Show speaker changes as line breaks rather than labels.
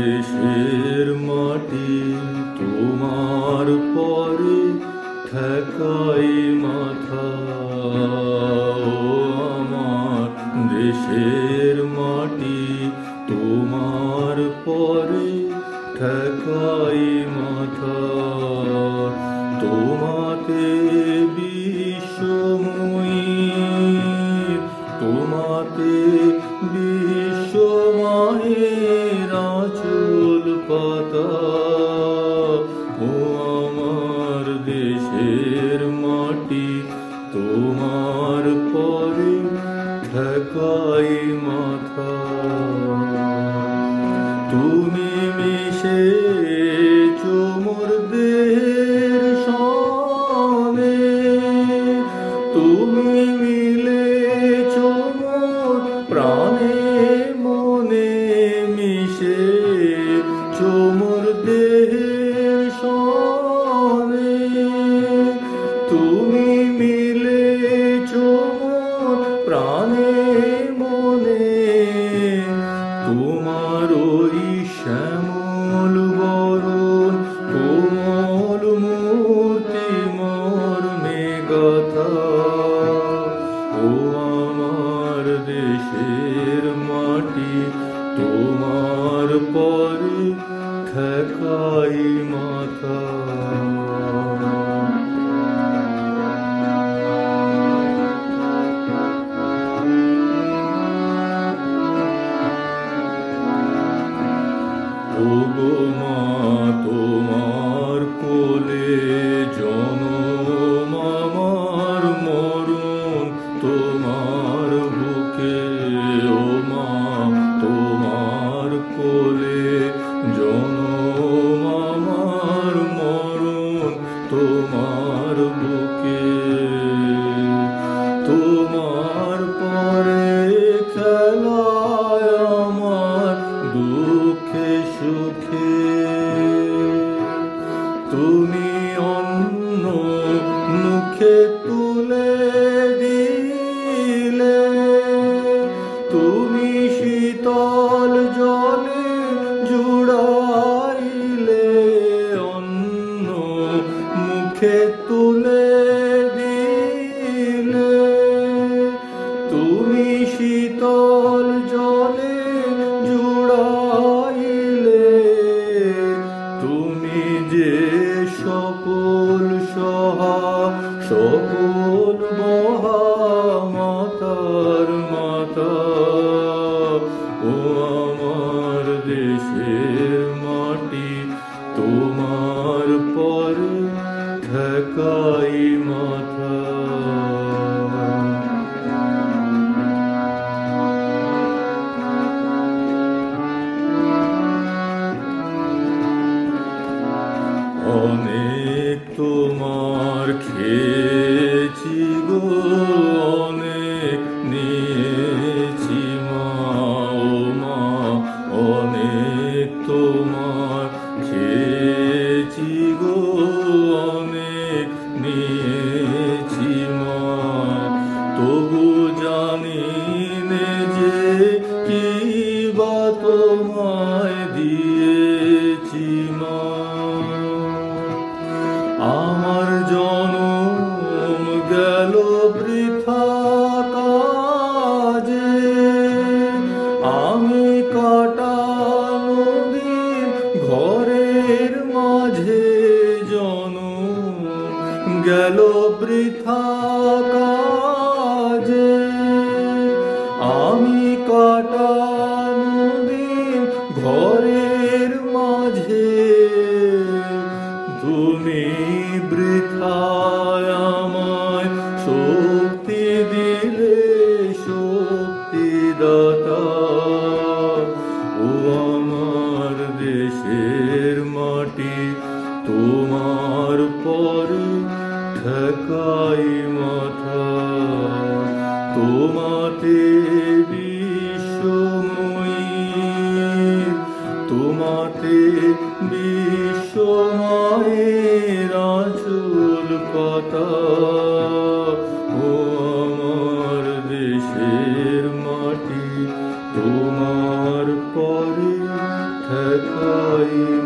দেশের মাটি তোমার পরে ঠেকাই মাথা। ও আমার দেশের মাটি তোমার পরে ঠেকাই মাথা। তোমাতে বিশ্বময়ী, তোমাতে বিশ্বমায়ের আঁচল পাতা। ও আমার দেশের মাটি তোমার পরে ঠেকাই মাথা। তুমি মিশেছ মোর দেহের সনে, তুমি মিলেছ মোর প্রাণে মনে। মিশেছ মোর দেহের সনে, তুমি মিলেছ মোর প্রাণে মনে। তোমার ওই শ্যামল বরণ কোমল মূর্তি মর্মে গাথা। ও আমার দেশের মাটি তোমার পরে ঠেকাই মাথা। ওগো মা তোমার কোলে জনম আমার মরণ তোমার বুকে। ও মা তোমার কোলে জনম আমার মরণ তোমার বুকে। তোমার পরে খেলায় আমার দুঃখে সুখে। তুমি অন্য মুখে তুলে দিলে, তুমি শীতল জলে জুড়াইলে। অন্য মুখে তুলে দিলে, তুমি শীতল জলে জুড়াইলে। তুমি যে সকল সহা সকল মহা মাতার মাতা। ও আমার দেশের মাটি তোমার পরে ঠেকাই মাথা। অনেক তোমার খেয়েছি গো, অনেক নিয়েছি মা। ও মা অনেক তোমার খেয়েছি গো, অনেক নিয়েছি মা। তবু জানি নে যে কি বা তোমায় দিয়েছি মা। আমার জনম গেল বৃথা কাজে, আমি কাটানো দিন ঘরের মাঝে। জনম গেল বৃথা কাজে, আমি কাটানো দিন ঘরের মাঝে। তুমি বৃথায় আমায় শক্তি দিলে শক্তিদাতা। ও আমার দেশের মাটি তোমার পরে ঠেকাই মাথা। তোমাতে বিশ্বময়ী, তোমাতে বিশ্বমায়ের আঁচল পাতা। ও আমার দেশের মাটি তোমার পরে দেখাই